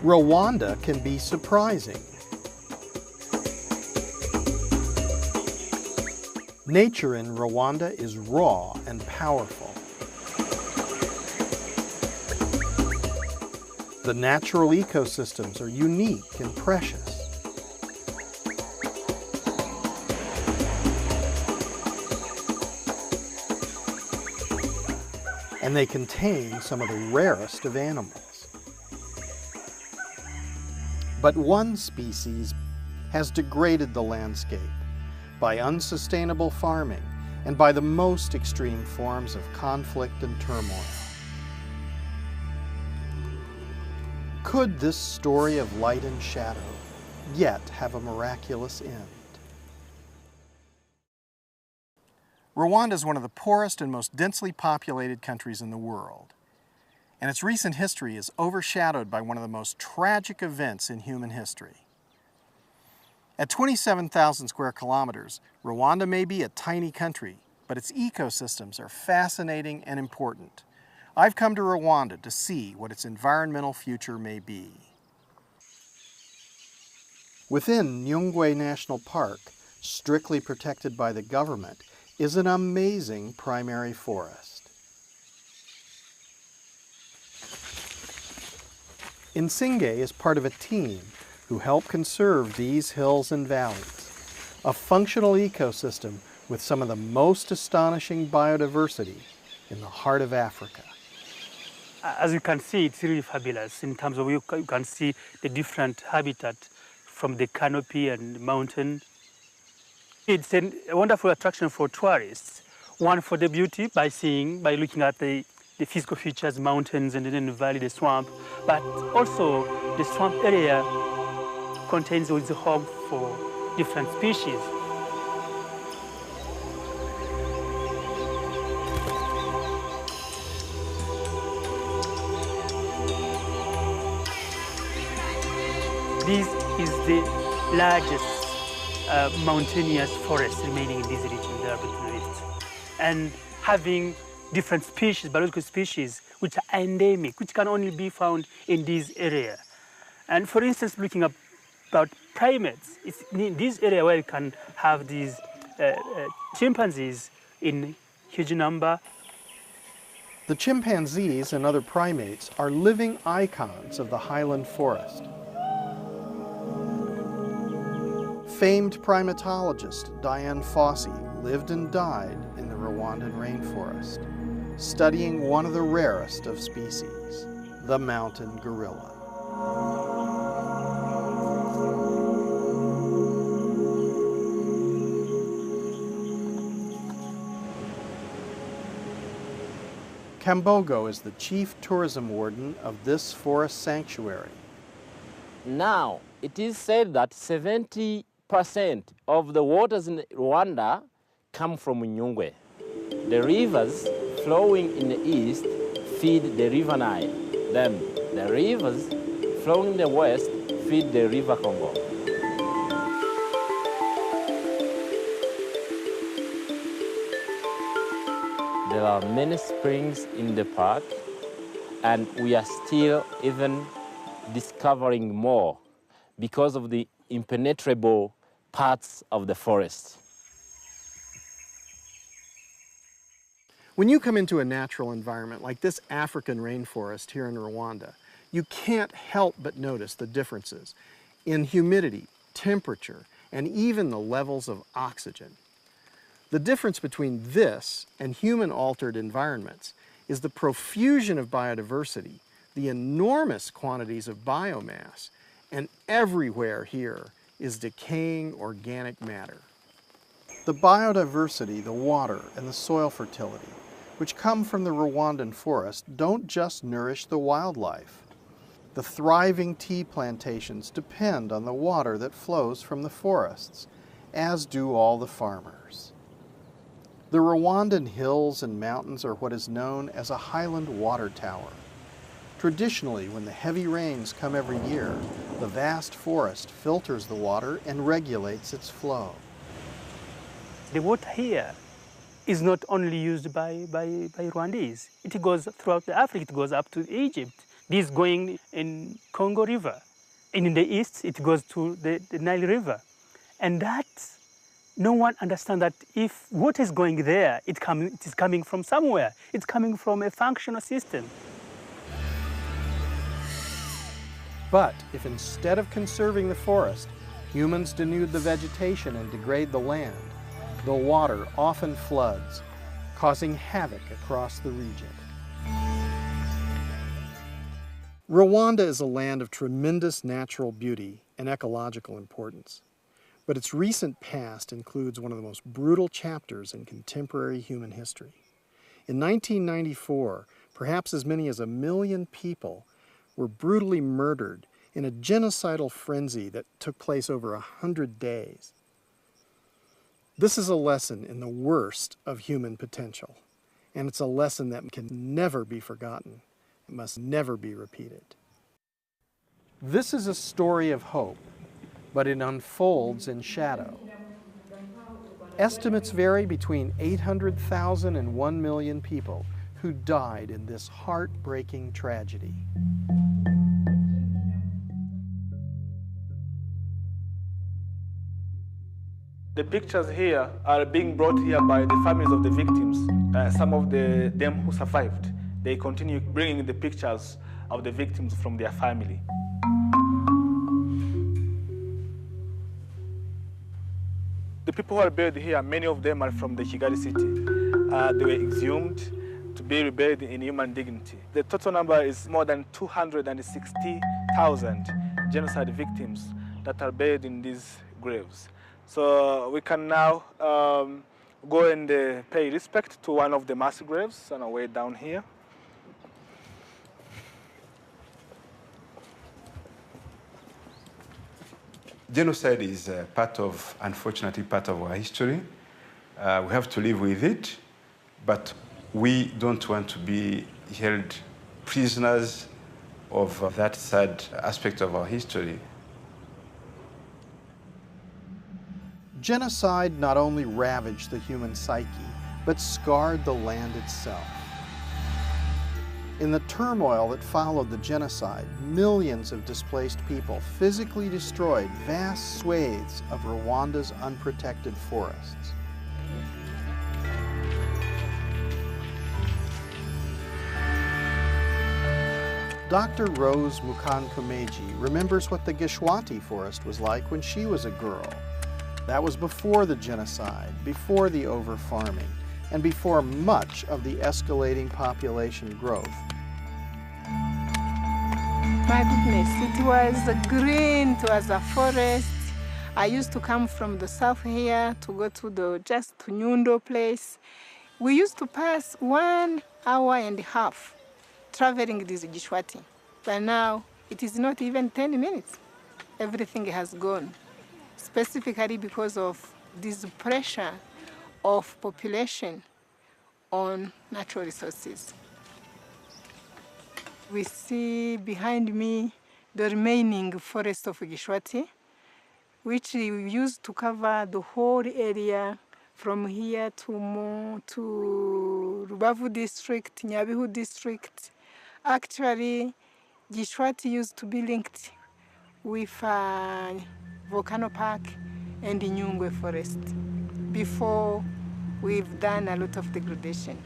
Rwanda can be surprising. Nature in Rwanda is raw and powerful. The natural ecosystems are unique and precious. And they contain some of the rarest of animals. But one species has degraded the landscape by unsustainable farming and by the most extreme forms of conflict and turmoil. Could this story of light and shadow yet have a miraculous end? Rwanda is one of the poorest and most densely populated countries in the world, and its recent history is overshadowed by one of the most tragic events in human history. At 27,000 square kilometers, Rwanda may be a tiny country, but its ecosystems are fascinating and important. I've come to Rwanda to see what its environmental future may be. Within Nyungwe National Park, strictly protected by the government, is an amazing primary forest. Nsinge is part of a team who help conserve these hills and valleys, a functional ecosystem with some of the most astonishing biodiversity in the heart of Africa. As you can see, it's really fabulous in terms of you can see the different habitat from the canopy and mountain. It's a wonderful attraction for tourists. One, for the beauty by looking at the physical features, mountains, and then the valley, the swamp. But also the swamp area contains the home for different species. This is the largest mountainous forest remaining in this region, the Redlegged Rift. And having different species, biological species, which are endemic, which can only be found in this area. And for instance, looking about primates, it's in this area where you can have these chimpanzees in huge number. The chimpanzees and other primates are living icons of the highland forest. Famed primatologist Diane Fossey lived and died in the Rwandan rainforest, studying one of the rarest of species, the mountain gorilla. Kambogo is the chief tourism warden of this forest sanctuary. Now, it is said that 70% of the waters in Rwanda come from Nyungwe. The rivers flowing in the east feed the river Nile. Then the rivers flowing in the west feed the river Congo. There are many springs in the park, and we are still even discovering more because of the impenetrable parts of the forest. When you come into a natural environment like this African rainforest here in Rwanda, you can't help but notice the differences in humidity, temperature, and even the levels of oxygen. The difference between this and human-altered environments is the profusion of biodiversity, the enormous quantities of biomass, and everywhere here is decaying organic matter. The biodiversity, the water, and the soil fertility, which come from the Rwandan forest, don't just nourish the wildlife. The thriving tea plantations depend on the water that flows from the forests, as do all the farmers. The Rwandan hills and mountains are what is known as a highland water tower. Traditionally, when the heavy rains come every year, the vast forest filters the water and regulates its flow. The water here is not only used by Rwandese. It goes throughout Africa. It goes up to Egypt, This going in Congo River. And in the east, it goes to the Nile River. And that, no one understands that if water is going there, it is coming from somewhere. It's coming from a functional system. But if instead of conserving the forest, humans denude the vegetation and degrade the land, the water often floods, causing havoc across the region. Rwanda is a land of tremendous natural beauty and ecological importance, but its recent past includes one of the most brutal chapters in contemporary human history. In 1994, perhaps as many as 1 million people were brutally murdered in a genocidal frenzy that took place over 100 days. This is a lesson in the worst of human potential, and it's a lesson that can never be forgotten. It must never be repeated. This is a story of hope, but it unfolds in shadow. Estimates vary between 800,000 and 1 million people who died in this heartbreaking tragedy. The pictures here are being brought here by the families of the victims. Some of them who survived, they continue bringing the pictures of the victims from their family. The people who are buried here, many of them are from the Kigali city. They were exhumed to be buried in human dignity. The total number is more than 260,000 genocide victims that are buried in these graves. So we can now go and pay respect to one of the mass graves on our way down here. Genocide is unfortunately, part of our history. We have to live with it, but we don't want to be held prisoners of that sad aspect of our history. Genocide not only ravaged the human psyche, but scarred the land itself. In the turmoil that followed the genocide, millions of displaced people physically destroyed vast swathes of Rwanda's unprotected forests. Dr. Rose Mukankomeji remembers what the Gishwati forest was like when she was a girl. That was before the genocide, before the over-farming, and before much of the escalating population growth. My goodness, it was green, it was a forest. I used to come from the south here to go to the just Nyundo place. We used to pass 1.5 hours traveling this Gishwati. But now it is not even 10 minutes. Everything has gone, specifically because of this pressure of population on natural resources. We see behind me the remaining forest of Gishwati, which we used to cover the whole area from here to Rubavu district, Nyabihu district. Actually, Gishwati used to be linked with Volcano Park and the Nyungwe forest before we've done a lot of degradation.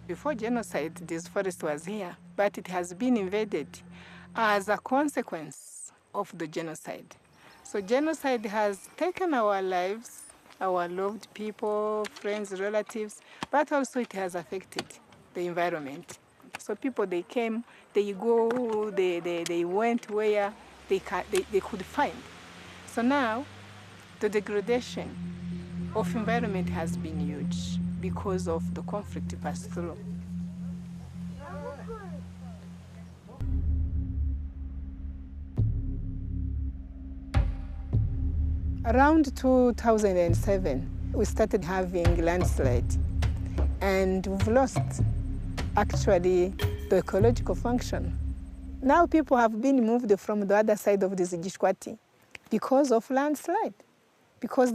Before genocide, this forest was here, but it has been invaded as a consequence of the genocide. So genocide has taken our lives, our loved people, friends, relatives, but also it has affected the environment. So people, they came, they go, they went where they could find. So now, the degradation of environment has been huge because of the conflict passed through. Around 2007, we started having landslide, and we've lost actually the ecological function. Now people have been moved from the other side of this Gishwati because of landslide, because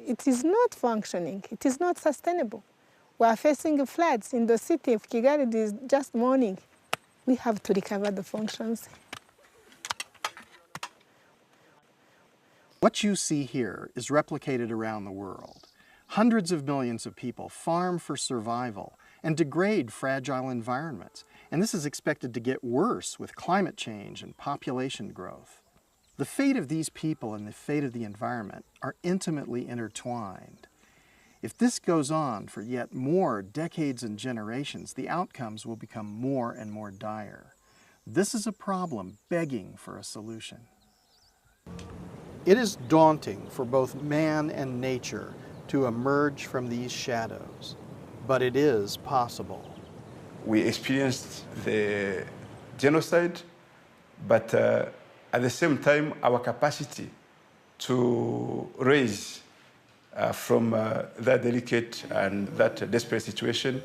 it is not functioning. It is not sustainable. We are facing floods in the city of Kigali. It is just morning. We have to recover the functions. What you see here is replicated around the world. Hundreds of millions of people farm for survival and degrade fragile environments. And this is expected to get worse with climate change and population growth. The fate of these people and the fate of the environment are intimately intertwined. If this goes on for yet more decades and generations, the outcomes will become more and more dire. This is a problem begging for a solution. It is daunting for both man and nature to emerge from these shadows, but it is possible. We experienced the genocide, but at the same time, our capacity to raise from that delicate and that desperate situation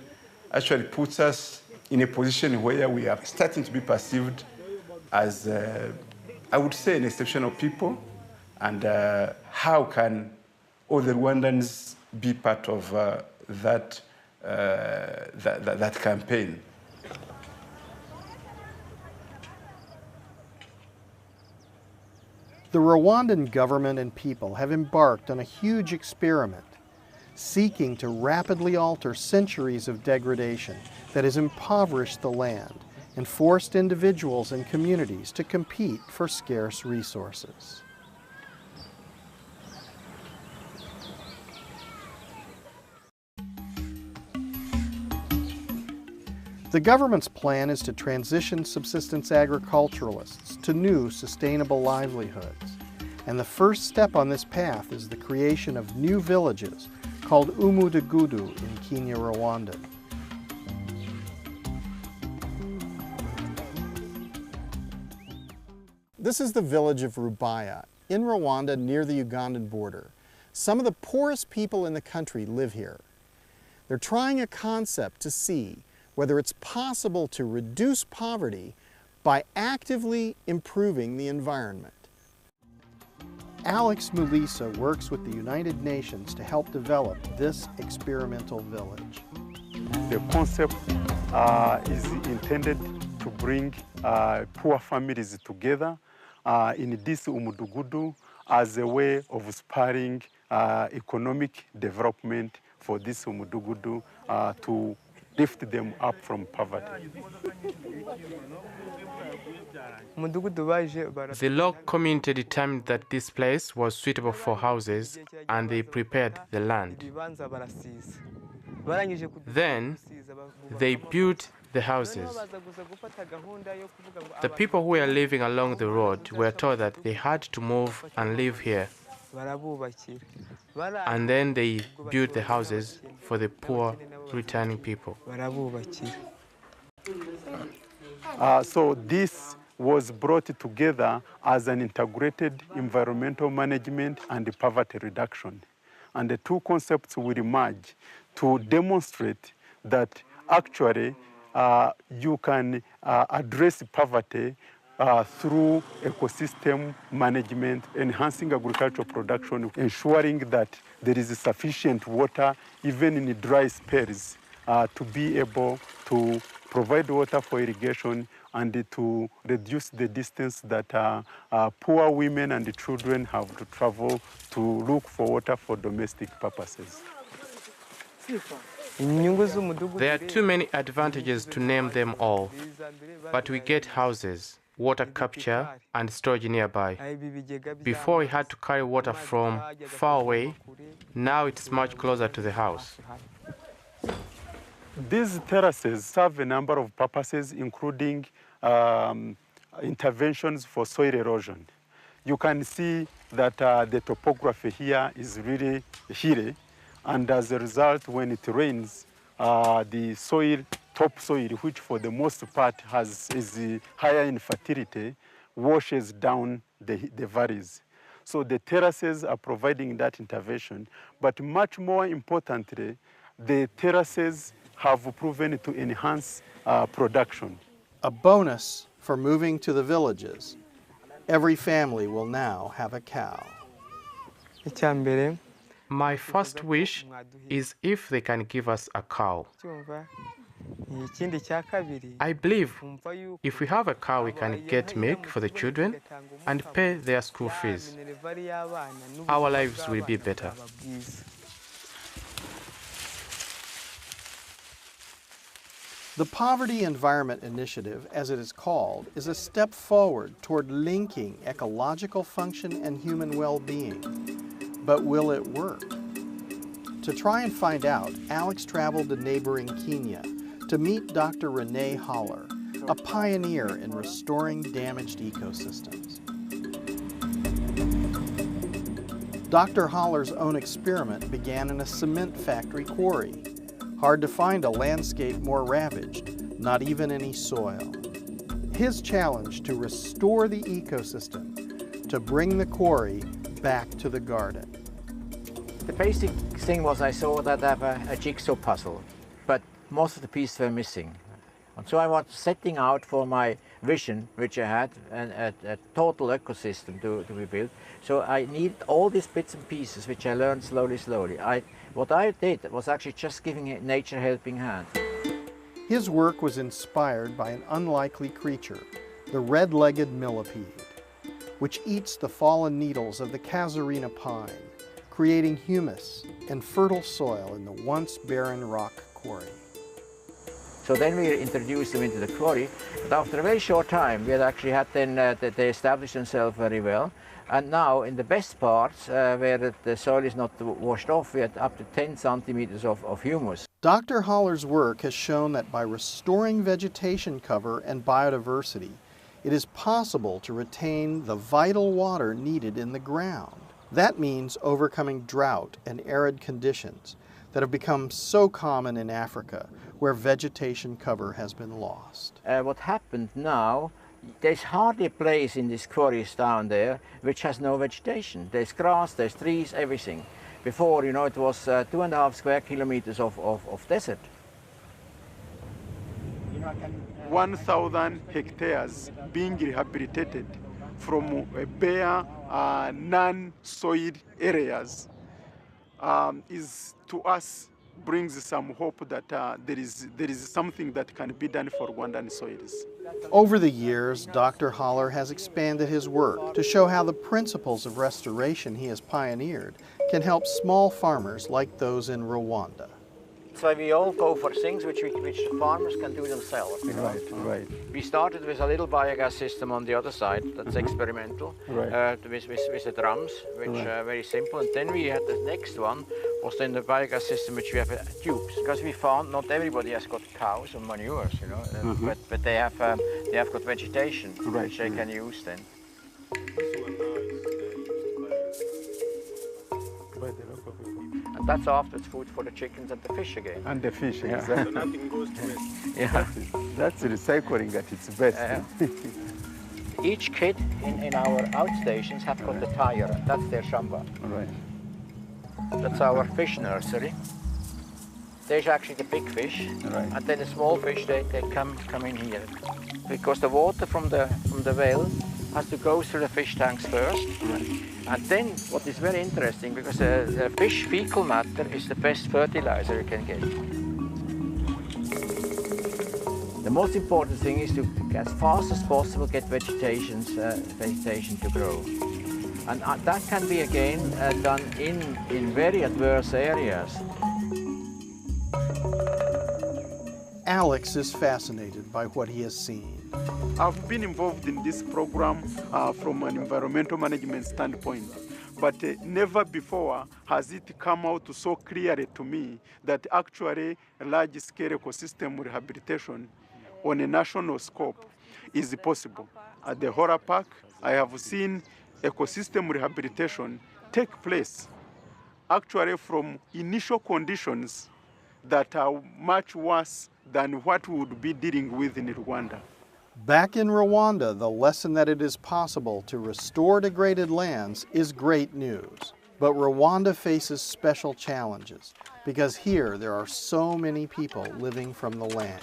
actually puts us in a position where we are starting to be perceived as, I would say, an exceptional people. And how can all the Rwandans be part of that campaign? The Rwandan government and people have embarked on a huge experiment, seeking to rapidly alter centuries of degradation that has impoverished the land and forced individuals and communities to compete for scarce resources. The government's plan is to transition subsistence agriculturalists to new sustainable livelihoods. And the first step on this path is the creation of new villages called Umudugudu in Kinyarwanda. This is the village of Rubaya in Rwanda near the Ugandan border. Some of the poorest people in the country live here. They're trying a concept to see whether it's possible to reduce poverty by actively improving the environment. Alex Mulisa works with the United Nations to help develop this experimental village. The concept is intended to bring poor families together in this Umudugudu as a way of spurring economic development for this Umudugudu to lift them up from poverty. The local community determined that this place was suitable for houses and they prepared the land. Then they built the houses. The people who were living along the road were told that they had to move and live here. And then they built the houses for the poor returning people. So this was brought together as an integrated environmental management and poverty reduction. And the two concepts will emerge to demonstrate that actually you can address poverty through ecosystem management, enhancing agricultural production, ensuring that there is sufficient water even in dry spells to be able to provide water for irrigation and to reduce the distance that poor women and children have to travel to look for water for domestic purposes. There are too many advantages to name them all, but we get houses, water capture and storage nearby. Before we had to carry water from far away, now it's much closer to the house. These terraces serve a number of purposes, including interventions for soil erosion. You can see that the topography here is really hilly, and as a result, when it rains, the soil, topsoil, which for the most part is higher in fertility, washes down the valleys. So the terraces are providing that intervention, but much more importantly, the terraces have proven to enhance production. A bonus for moving to the villages. Every family will now have a cow. My first wish is if they can give us a cow. I believe if we have a cow, we can get milk for the children and pay their school fees. Our lives will be better. The Poverty Environment Initiative, as it is called, is a step forward toward linking ecological function and human well-being. But will it work? To try and find out, Alex traveled to neighboring Kenya to meet Dr. Rene Haller, a pioneer in restoring damaged ecosystems. Dr. Haller's own experiment began in a cement factory quarry. Hard to find a landscape more ravaged, not even any soil. His challenge to restore the ecosystem, to bring the quarry back to the garden. The basic thing was I saw that I have a jigsaw puzzle, but most of the pieces were missing. And so I was setting out for my vision, which I had, a total ecosystem to be built. So I needed all these bits and pieces, which I learned slowly. What I did was actually just giving nature a helping hand. His work was inspired by an unlikely creature, the red-legged millipede, which eats the fallen needles of the casuarina pine, creating humus and fertile soil in the once barren rock quarry. So then we introduced them into the quarry, but after a very short time we had actually had then that they established themselves very well. And now in the best parts, where the soil is not washed off, we had up to 10 centimeters of humus. Dr. Haller's work has shown that by restoring vegetation cover and biodiversity, it is possible to retain the vital water needed in the ground. That means overcoming drought and arid conditions that have become so common in Africa, where vegetation cover has been lost. What happened now, there's hardly a place in these quarries down there which has no vegetation. There's grass, there's trees, everything. Before, you know, it was 2.5 square kilometers of desert. 1,000 hectares being rehabilitated from bare, non-soiled areas is, to us, brings some hope that there is something that can be done for Rwandan soils. Over the years, Dr. Haller has expanded his work to show how the principles of restoration he has pioneered can help small farmers like those in Rwanda. So we all go for things which farmers can do themselves. You know? Right. We started with a little biogas system on the other side, that's experimental, with the drums, which are very simple. And then we had the next one, was then the biogas system which we have tubes, because we found not everybody has got cows or manures, you know, but they have got vegetation, which they can use then. And that's afterwards food for the chickens and the fish again. And the fish, exactly. So nothing goes to waste. Yeah. That's recycling at its best. Each kid in our outstations have got a tire. That's their shamba. Right. That's our fish nursery. There's actually the big fish, and then the small fish they come in here, because the water from the well has to go through the fish tanks first. And then what is very interesting, because the fish fecal matter is the best fertilizer you can get. The most important thing is to, as fast as possible, get vegetation to grow. And that can be again done in very adverse areas. Alex is fascinated by what he has seen. I've been involved in this program from an environmental management standpoint, but never before has it come out so clearly to me that actually a large-scale ecosystem rehabilitation on a national scope is possible. At the Haller Park, I have seen ecosystem rehabilitation take place actually from initial conditions that are much worse than what we would be dealing with in Rwanda. Back in Rwanda, the lesson that it is possible to restore degraded lands is great news. But Rwanda faces special challenges because here there are so many people living from the land.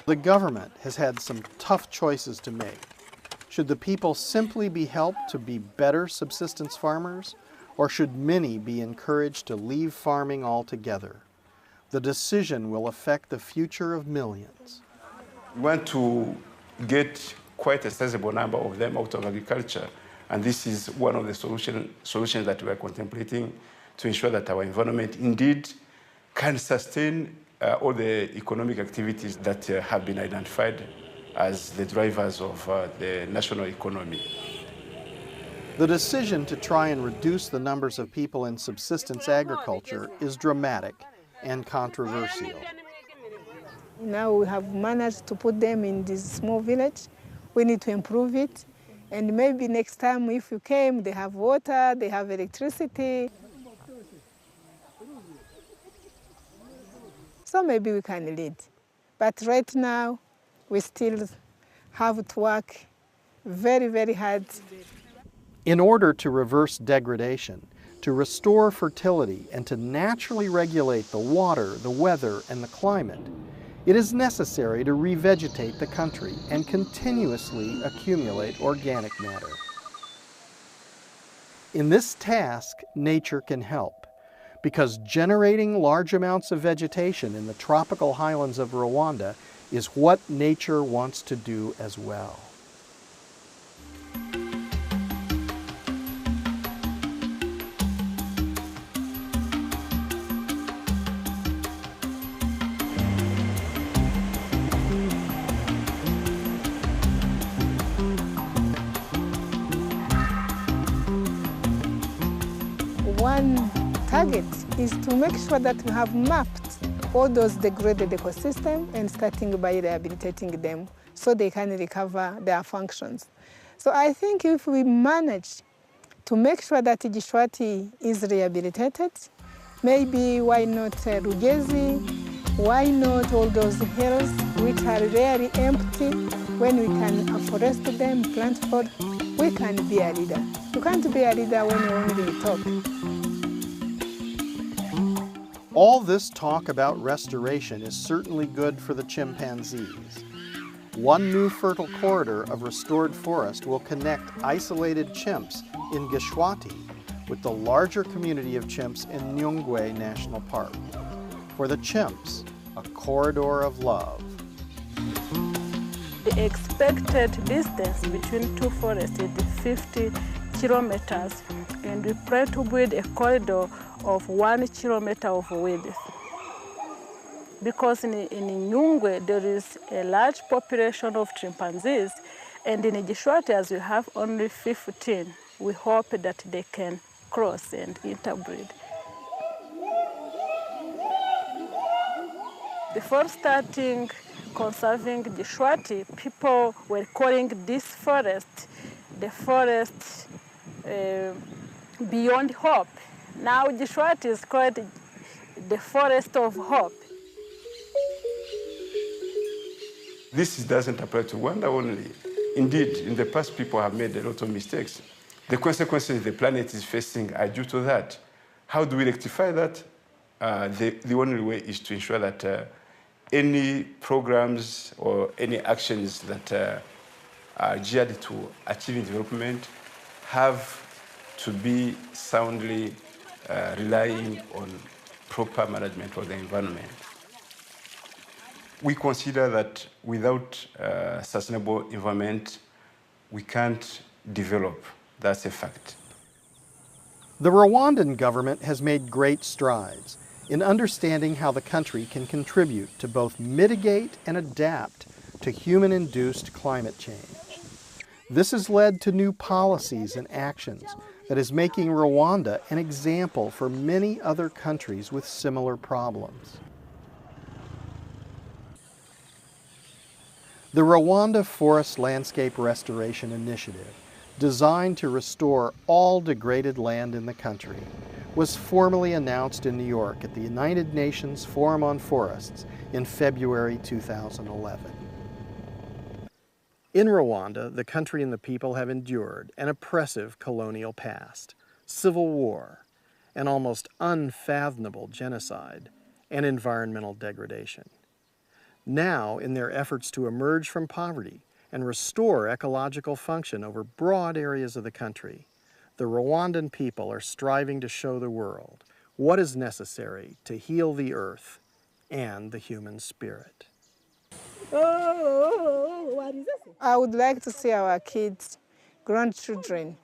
The government has had some tough choices to make. Should the people simply be helped to be better subsistence farmers, or should many be encouraged to leave farming altogether? The decision will affect the future of millions. We want to get quite a sizable number of them out of agriculture, and this is one of the solutions that we are contemplating to ensure that our environment indeed can sustain all the economic activities that have been identified as the drivers of the national economy. The decision to try and reduce the numbers of people in subsistence agriculture is dramatic and controversial. Now we have managed to put them in this small village. We need to improve it. And maybe next time if you came, they have water, they have electricity. So maybe we can lead. But right now, we still have to work very, very hard. In order to reverse degradation, to restore fertility, and to naturally regulate the water, the weather, and the climate, it is necessary to revegetate the country and continuously accumulate organic matter. In this task, nature can help, because generating large amounts of vegetation in the tropical highlands of Rwanda is what nature wants to do as well. One target is to make sure that we have mapped all those degraded ecosystems and starting by rehabilitating them so they can recover their functions. So I think if we manage to make sure that Gishwati is rehabilitated, maybe why not Rugezi, why not all those hills which are rarely empty, when we can afforest them, plant for, we can be a leader. You can't be a leader when you only talk. All this talk about restoration is certainly good for the chimpanzees. One new fertile corridor of restored forest will connect isolated chimps in Gishwati with the larger community of chimps in Nyungwe National Park. For the chimps, a corridor of love. The expected distance between two forests is 50 kilometers, and we plan to build a corridor of 1 kilometer of width. Because in Nyungwe there is a large population of chimpanzees, and in Gishwati, as we have only 15, we hope that they can cross and interbreed. Before starting conserving Gishwati, people were calling this forest the forest beyond hope. Now Gishwati is called the forest of hope. This doesn't apply to Rwanda only. Indeed, in the past, people have made a lot of mistakes. The consequences the planet is facing are due to that. How do we rectify that? The only way is to ensure that any programs or any actions that are geared to achieving development have to be soundly relying on proper management of the environment. We consider that without sustainable environment, we can't develop. That's a fact. The Rwandan government has made great strides in understanding how the country can contribute to both mitigate and adapt to human-induced climate change. This has led to new policies and actions that is making Rwanda an example for many other countries with similar problems. The Rwanda Forest Landscape Restoration Initiative, designed to restore all degraded land in the country, was formally announced in New York at the United Nations Forum on Forests in February 2011. In Rwanda, the country and the people have endured an oppressive colonial past, civil war, an almost unfathomable genocide, and environmental degradation. Now, in their efforts to emerge from poverty and restore ecological function over broad areas of the country, the Rwandan people are striving to show the world what is necessary to heal the earth and the human spirit. I would like to see our kids, grandchildren,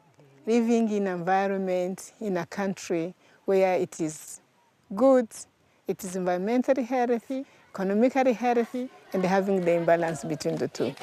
living in an environment, in a country where it is good, it is environmentally healthy, economically healthy, and having the imbalance between the two.